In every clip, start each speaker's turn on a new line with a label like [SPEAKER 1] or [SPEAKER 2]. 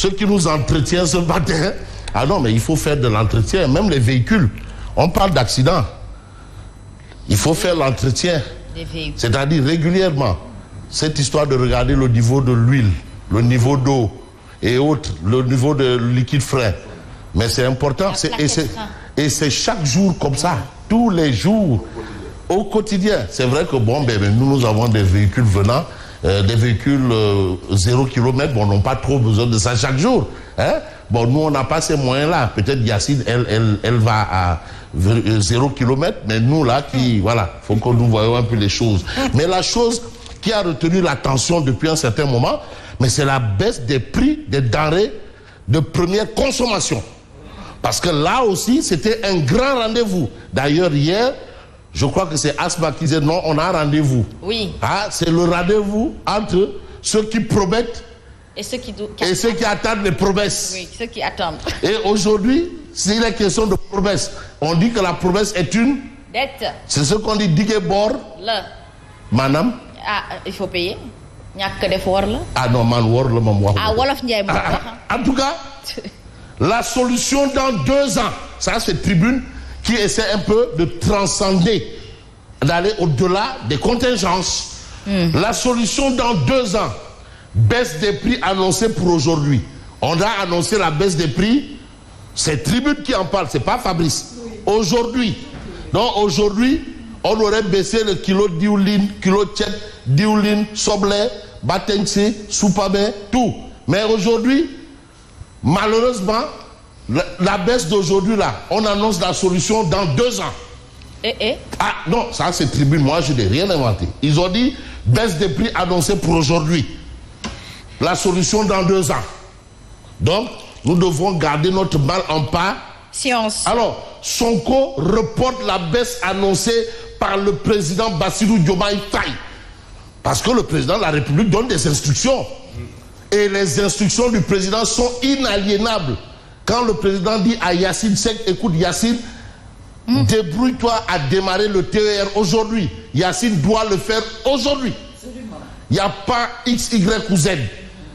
[SPEAKER 1] ceux qui nous entretiennent ce matin. Ah non, mais il faut faire de l'entretien, même les véhicules. On parle d'accident. Il faut faire l'entretien, c'est-à-dire régulièrement. Cette histoire de regarder le niveau de l'huile, le niveau d'eau et autres, le niveau de liquide frais. Mais c'est important, et c'est chaque jour comme ça, tous les jours, au quotidien. C'est vrai que bon, nous avons des véhicules venant, des véhicules 0 km, bon, on n'a pas trop besoin de ça chaque jour. Hein? Bon, nous, on n'a pas ces moyens-là. Peut-être Yacine, elle va à 0 km, mais nous, là, voilà, il faut que nous voyons un peu les choses. Mais la chose qui a retenu l'attention depuis un certain moment, mais c'est la baisse des prix des denrées de première consommation. Parce que là aussi, c'était un grand rendez-vous. D'ailleurs, hier, je crois que c'est Asma qui disait non, on a un rendez-vous.
[SPEAKER 2] Oui.
[SPEAKER 1] Ah, c'est le rendez-vous entre ceux qui promettent et ceux qui attendent les promesses.
[SPEAKER 2] Oui, ceux qui attendent.
[SPEAKER 1] Et aujourd'hui, c'est la question de promesse. On dit que la promesse est une
[SPEAKER 2] dette.
[SPEAKER 1] C'est ce qu'on dit, digue bord.
[SPEAKER 2] Là.
[SPEAKER 1] Madame.
[SPEAKER 2] Ah, il faut payer. Il n'y a que des forts là.
[SPEAKER 1] Ah non, man, wor le mam wax.
[SPEAKER 2] Ah, Wolof Ndiaye.
[SPEAKER 1] En tout cas, la solution dans 2 ans, ça c'est Tribune qui essaie un peu de transcender, d'aller au-delà des contingences. La solution dans 2 ans, baisse des prix annoncée pour aujourd'hui. On a annoncé la baisse des prix, c'est Tribune qui en parle, c'est pas Fabrice. Aujourd'hui. Donc aujourd'hui, on aurait baissé le kilo d'huile, kilo tchèque, d'huile, soble, batense, soupame, tout. Mais aujourd'hui, malheureusement, la baisse d'aujourd'hui là, on annonce la solution dans 2 ans. Ah non, ça c'est Tribune, moi je n'ai rien inventé. Ils ont dit baisse des prix annoncée pour aujourd'hui. La solution dans 2 ans. Donc, nous devons garder notre mal en pas.
[SPEAKER 2] Science.
[SPEAKER 1] Alors, Sonko reporte la baisse annoncée par le président Bassirou Diomaye Faye. Parce que le président de la République donne des instructions. Et les instructions du président sont inaliénables. Quand le président dit à Yacine Seck, écoute Yacine, débrouille-toi à démarrer le TER aujourd'hui. Yacine doit le faire aujourd'hui. Il n'y a pas X, Y ou Z.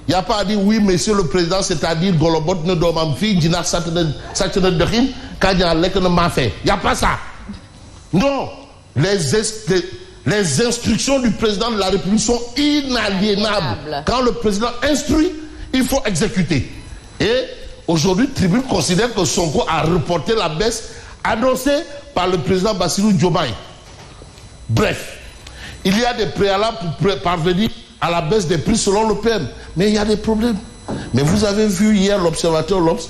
[SPEAKER 1] Il n'y a pas à dire oui, monsieur le président, c'est-à-dire Golobot ne doit fille, Dina Satane de Rim, Kanya Lek ne m'a fait. Il n'y a pas ça. Non. Les instructions du président de la République sont inaliénables. Quand le président instruit, il faut exécuter. Et aujourd'hui, Tribune considère que Sonko a reporté la baisse annoncée par le président Bassirou Diomaye. Bref, il y a des préalables pour parvenir à la baisse des prix selon le PM. Mais il y a des problèmes. Mais vous avez vu hier l'observateur Lobs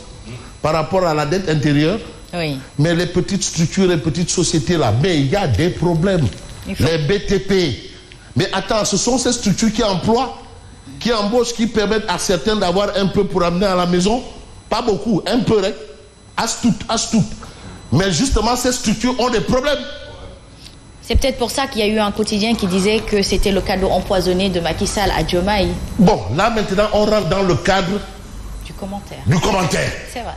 [SPEAKER 1] par rapport à la dette intérieure.
[SPEAKER 2] Oui.
[SPEAKER 1] Mais les petites structures, les petites sociétés là, mais il y a des problèmes. Les BTP. Mais attends, ce sont ces structures qui emploient, qui embauchent, qui permettent à certains d'avoir un peu pour amener à la maison. Pas beaucoup, un peu, as tout. Mais justement, ces structures ont des problèmes.
[SPEAKER 2] C'est peut-être pour ça qu'il y a eu un quotidien qui disait que c'était le cadeau empoisonné de Macky Sall à Diomaye.
[SPEAKER 1] Bon, là maintenant, on rentre dans le cadre
[SPEAKER 2] du commentaire. C'est vrai.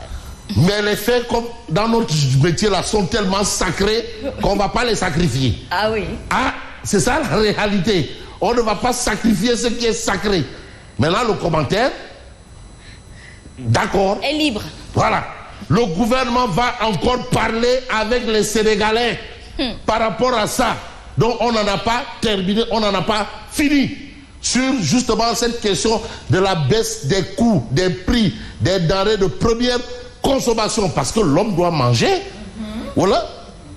[SPEAKER 1] Mais les faits, comme dans notre métier là, sont tellement sacrés qu'on ne va pas les sacrifier.
[SPEAKER 2] Ah oui.
[SPEAKER 1] Ah, c'est ça la réalité. On ne va pas sacrifier ce qui est sacré. Maintenant, le commentaire, d'accord.
[SPEAKER 2] Est libre.
[SPEAKER 1] Voilà. Le gouvernement va encore parler avec les Sénégalais par rapport à ça. Donc, on n'en a pas terminé, on n'en a pas fini sur justement cette question de la baisse des coûts, des prix, des denrées de première consommation, parce que l'homme doit manger. Voilà.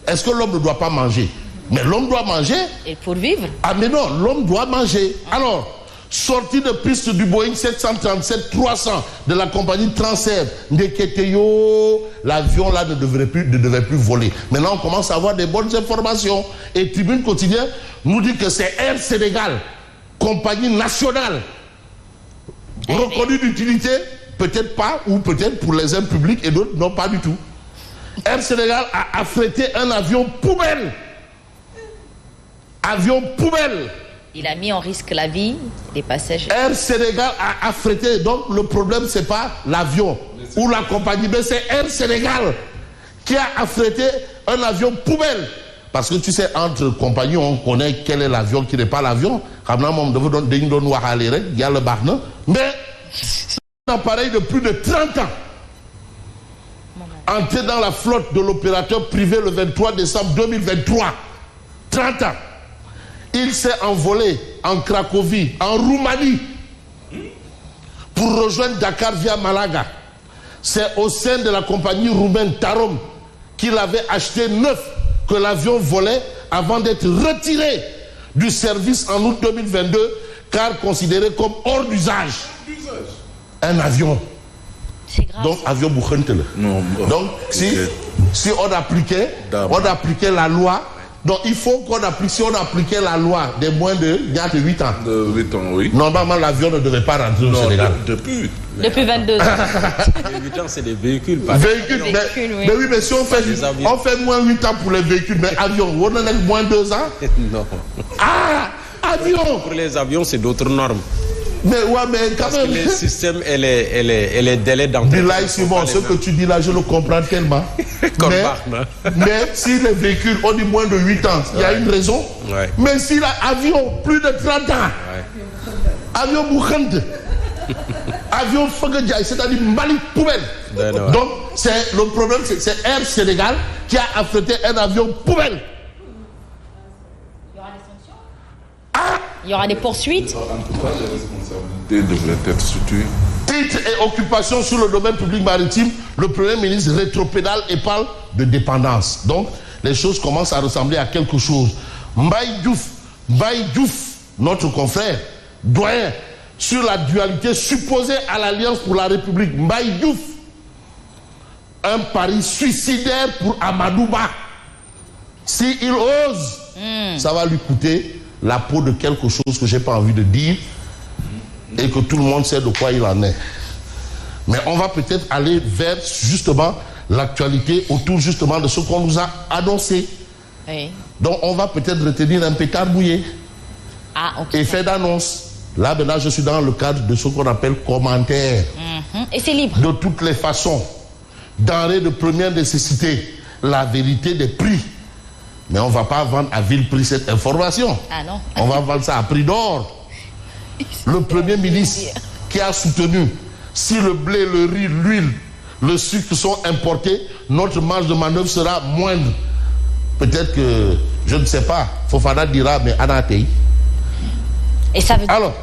[SPEAKER 1] Est-ce que l'homme ne doit pas manger? Mais l'homme doit manger.
[SPEAKER 2] Et pour vivre.
[SPEAKER 1] Ah mais non, l'homme doit manger. Alors, sortie de piste du Boeing 737-300 de la compagnie Transair, Ndeketeyo, l'avion là ne devait plus voler. Maintenant, on commence à avoir des bonnes informations. Et Tribune Quotidien nous dit que c'est Air Sénégal, compagnie nationale, reconnue d'utilité. Peut-être pas, ou peut-être pour les hommes publics et d'autres, non, pas du tout. Air Sénégal a affrété un avion poubelle. Avion poubelle.
[SPEAKER 2] Il a mis en risque la vie des passagers.
[SPEAKER 1] Air Sénégal a affrété, donc le problème, c'est pas l'avion ou la compagnie, mais c'est Air Sénégal qui a affrété un avion poubelle. Parce que tu sais, entre compagnies, on connaît quel est l'avion, qui n'est pas l'avion. Mais appareil de plus de 30 ans, entré dans la flotte de l'opérateur privé le 23 décembre 2023. 30 ans. Il s'est envolé en Cracovie, en Roumanie, pour rejoindre Dakar via Malaga. C'est au sein de la compagnie roumaine Tarom qu'il avait acheté neuf que l'avion volait avant d'être retiré du service en août 2022, car considéré comme hors d'usage. Un avion.
[SPEAKER 2] C'est grave.
[SPEAKER 1] Donc, avion Boukhentele. Donc, si on appliquait la loi, donc il faut qu'on applique, si on appliquait la loi des moins de 8 ans.
[SPEAKER 3] De 8 ans, oui.
[SPEAKER 1] Normalement, l'avion ne devait pas rentrer au Sénégal.
[SPEAKER 3] Depuis
[SPEAKER 2] 22 ans.
[SPEAKER 4] Les 8 ans, c'est des véhicules.
[SPEAKER 1] Véhicules,
[SPEAKER 2] oui.
[SPEAKER 1] Mais oui, mais si on fait moins 8 ans pour les véhicules, mais avion, on en a moins 2 ans.
[SPEAKER 4] Non.
[SPEAKER 1] Ah, avion.
[SPEAKER 4] Pour les avions, c'est d'autres normes.
[SPEAKER 1] Mais ouais, mais quand
[SPEAKER 4] Parce
[SPEAKER 1] même.
[SPEAKER 4] que les systèmes et les délais d'entrée.
[SPEAKER 1] Bilaï, Simon, ce que tu dis là, je le comprends tellement. mais si les véhicules ont dit moins de 8 ans, il y a une raison.
[SPEAKER 4] Ouais.
[SPEAKER 1] Mais si l'avion, plus de 30 ans, avion Boukhante, avion Fogadjaï, c'est-à-dire Mali poubelle. Donc, le problème, c'est Air Sénégal qui a affrété un avion poubelle.
[SPEAKER 2] Il y aura des poursuites.
[SPEAKER 3] En tout cas, les responsabilités devraient être situées.
[SPEAKER 1] Titre et occupation sur le domaine public maritime, le Premier ministre rétropédale et parle de dépendance. Donc, les choses commencent à ressembler à quelque chose. Mbaye Diouf, notre confrère, doyen, sur la dualité supposée à l'Alliance pour la République. Mbaye Diouf, un pari suicidaire pour Amadou Ba. S'il ose, ça va lui coûter la peau de quelque chose que je n'ai pas envie de dire et que tout le monde sait de quoi il en est. Mais on va peut-être aller vers justement l'actualité autour justement de ce qu'on nous a annoncé.
[SPEAKER 2] Oui.
[SPEAKER 1] Donc on va peut-être retenir un pétard mouillé. Effet d'annonce. Là maintenant je suis dans le cadre de ce qu'on appelle commentaire.
[SPEAKER 2] Et c'est libre.
[SPEAKER 1] De toutes les façons. Denrées de première nécessité. La vérité des prix. Mais on ne va pas vendre à vil prix cette information.
[SPEAKER 2] Ah non.
[SPEAKER 1] On va vendre ça à prix d'or. Le Premier ministre qui a soutenu, si le blé, le riz, l'huile, le sucre sont importés, notre marge de manœuvre sera moindre. Peut-être que, je ne sais pas, Fofana dira, mais Anatei.
[SPEAKER 2] Et ça veut dire...
[SPEAKER 1] Alors,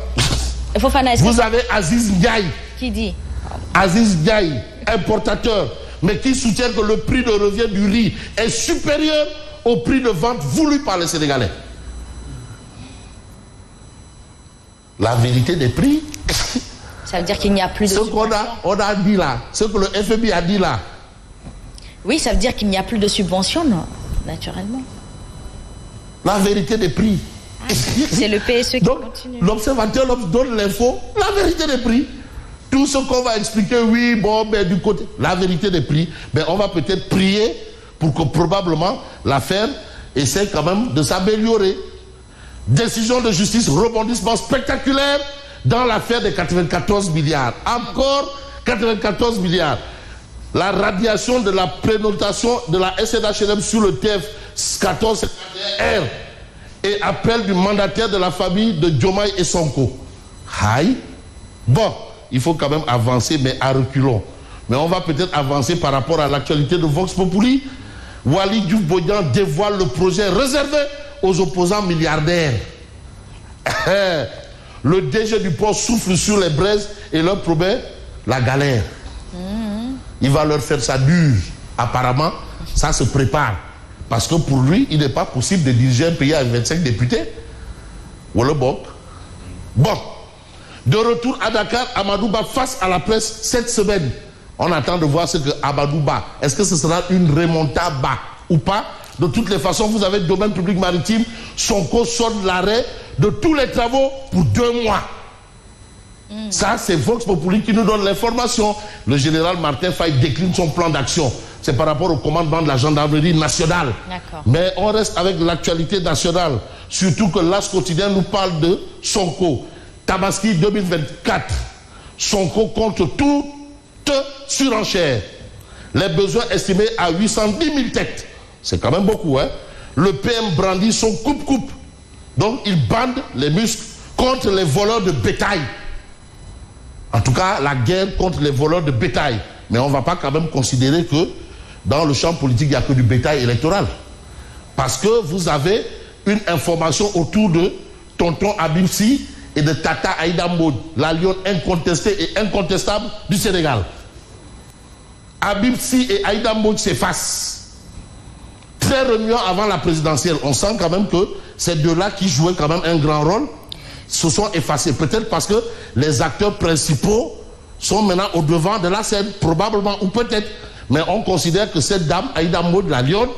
[SPEAKER 2] Fofana,
[SPEAKER 1] vous avez Aziz Ndiaye.
[SPEAKER 2] Qui dit?
[SPEAKER 1] Aziz Ndiaye, importateur, mais qui soutient que le prix de revient du riz est supérieur au prix de vente voulu par les Sénégalais. La vérité des prix.
[SPEAKER 2] Ça veut dire qu'il n'y a plus de...
[SPEAKER 1] Ce qu'on a dit là, ce que le FMI a dit là.
[SPEAKER 2] Oui, ça veut dire qu'il n'y a plus de subventions, non, naturellement.
[SPEAKER 1] La vérité des prix.
[SPEAKER 2] C'est le PSE qui continue.
[SPEAKER 1] L'observateur donne l'info, la vérité des prix. Tout ce qu'on va expliquer, oui, bon, mais du côté, la vérité des prix, mais on va peut-être prier pour que probablement l'affaire essaie quand même de s'améliorer. Décision de justice, rebondissement spectaculaire dans l'affaire des 94 milliards. Encore 94 milliards. La radiation de la prénotation de la SNHLM sur le TF 14R et appel du mandataire de la famille de Diomaye et Sonko. Aïe. Bon, il faut quand même avancer, mais à reculons. Mais on va peut-être avancer par rapport à l'actualité de Vox Populi. Waly Diouf Bodian dévoile le projet réservé aux opposants milliardaires. Le DG du port souffle sur les braises et leur promet la galère. Il va leur faire ça dur. Apparemment, ça se prépare. Parce que pour lui, il n'est pas possible de diriger un pays avec 25 députés. Voilà bon. Bon. De retour à Dakar, Amadou Ba face à la presse cette semaine. On attend de voir ce que Amadou Ba, est-ce que ce sera une remontada ou pas? De toutes les façons, vous avez le domaine public maritime, Sonko sonne l'arrêt de tous les travaux pour 2 mois. Ça, c'est Vox Populi qui nous donne l'information. Le général Martin Faye décline son plan d'action. C'est par rapport au commandement de la gendarmerie nationale. Mais on reste avec l'actualité nationale. Surtout que l'As quotidien nous parle de Sonko. Tabaski 2024. Sonko contre toute surenchère. Les besoins estimés à 810 000 têtes. C'est quand même beaucoup, hein. Le PM brandit son coupe-coupe. Donc, il bande les muscles contre les voleurs de bétail. En tout cas, la guerre contre les voleurs de bétail. Mais on ne va pas quand même considérer que dans le champ politique, il n'y a que du bétail électoral. Parce que vous avez une information autour de Tonton Habib Sy et de Tata Aïda Mbodj, la lionne incontestée et incontestable du Sénégal. Habib Sy et Aïda Mbodj s'effacent. Très remuant avant la présidentielle. On sent quand même que ces deux-là qui jouaient quand même un grand rôle se sont effacés. Peut-être parce que les acteurs principaux sont maintenant au devant de la scène, probablement, ou peut-être. Mais on considère que cette dame, Aïda Mbodj, la lionne,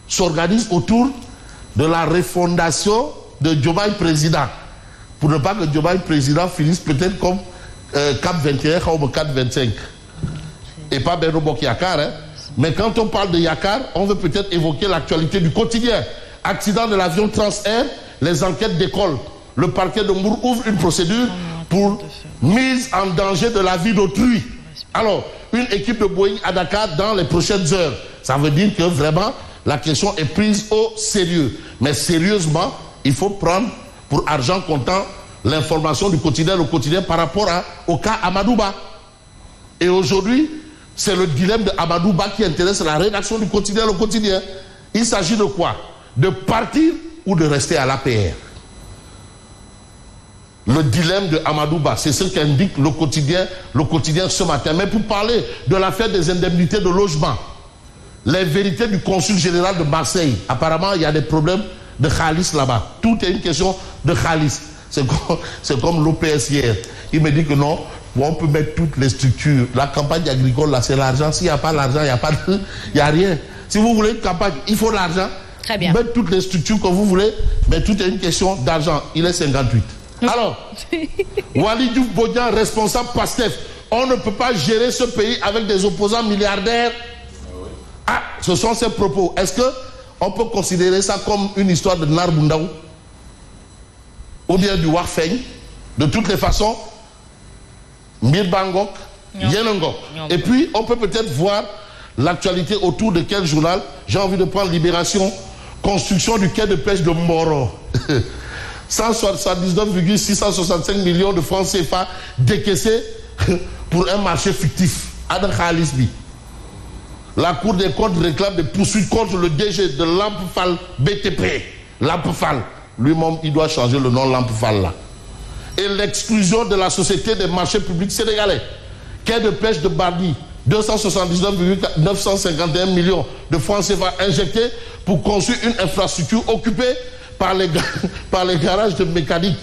[SPEAKER 1] s'organise autour de la refondation de Diomaye président. Pour ne pas que Diomaye président finisse peut-être comme Cap 21 ou Cap 25. Et pas Benno Bokk Yakaar, hein. Mais quand on parle de Yakaar, on veut peut-être évoquer l'actualité du quotidien. Accident de l'avion Transair, les enquêtes décollent. Le parquet de Mbour ouvre une procédure pour mise en danger de la vie d'autrui. Alors, une équipe de Boeing à Dakar dans les prochaines heures. Ça veut dire que vraiment, la question est prise au sérieux. Mais sérieusement, il faut prendre pour argent comptant l'information du quotidien, le quotidien par rapport au cas Amadouba. Et aujourd'hui, c'est le dilemme de Amadouba qui intéresse la rédaction du quotidien, le quotidien. Il s'agit de quoi? De partir ou de rester à l'APR? Le dilemme de Amadouba, c'est ce qu'indique le quotidien ce matin. Mais pour parler de l'affaire des indemnités de logement, les vérités du consul général de Marseille, apparemment il y a des problèmes de khalis là-bas. Tout est une question de khalis. C'est comme l'OPS hier. Il me dit que non, on peut mettre toutes les structures. La campagne agricole, là, c'est l'argent. S'il n'y a pas l'argent, il n'y a rien. Si vous voulez une campagne, il faut l'argent.
[SPEAKER 2] Très bien.
[SPEAKER 1] Mettre toutes les structures que vous voulez, mais tout est une question d'argent. Il est 58. Alors, Waly Diouf Bodian, responsable PASTEF. On ne peut pas gérer ce pays avec des opposants milliardaires. Ah, ce sont ses propos. Est-ce qu'on peut considérer ça comme une histoire de Narbundaou ou bien du Warfeng? De toutes les façons, Mirbangok, Yenengok. Et puis, on peut peut-être voir l'actualité autour de quel journal. J'ai envie de prendre Libération. Construction du quai de pêche de Mboro. 179,665 millions de francs CFA décaissés pour un marché fictif. Adam Khalisbi. La Cour des comptes réclame des poursuites contre le DG de Lampfal BTP. Lampfal. Lui-même, il doit changer le nom Lampfal là. Et l'exclusion de la Société des marchés publics sénégalais. Quai de pêche de Bardi. 279,951 millions de francs CFA injectés pour construire une infrastructure occupée par les garages de mécanique.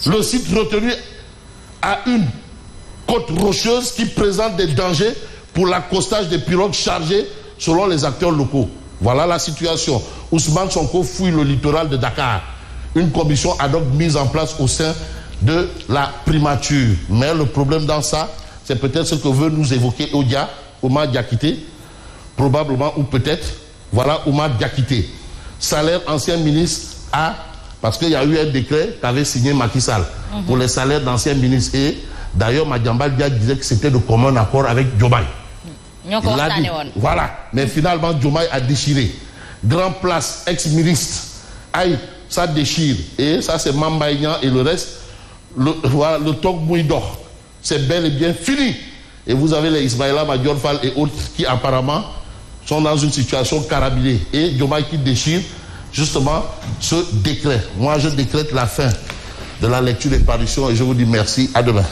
[SPEAKER 1] Le site retenu a une côte rocheuse qui présente des dangers pour l'accostage des pirogues chargées selon les acteurs locaux. Voilà la situation. Ousmane Sonko fouille le littoral de Dakar. Une commission ad hoc mise en place au sein de la primature. Mais le problème dans ça, c'est peut-être ce que veut nous évoquer Oumar Diakité, probablement ou peut-être, voilà Oumar Diakité. Salaire ancien ministre A, parce qu'il y a eu un décret qu'avait signé Macky Sall pour les salaires d'anciens ministres. Et d'ailleurs, Madiambal Diack disait que c'était de commun accord avec Diomaye. Il l'a dit. Voilà. Mais finalement, Diomaye a déchiré. Grand Place, ex-ministre, aïe, ça déchire. Et ça, c'est Mambaïnian et le reste, voilà, le Tok Mouidor. C'est bel et bien fini. Et vous avez les Ismaïla Madior Fall et autres qui apparemment sont dans une situation carabinée. Et Diomaye qui déchire justement ce décret. Moi, je décrète la fin de la lecture des parutions et je vous dis merci. À demain.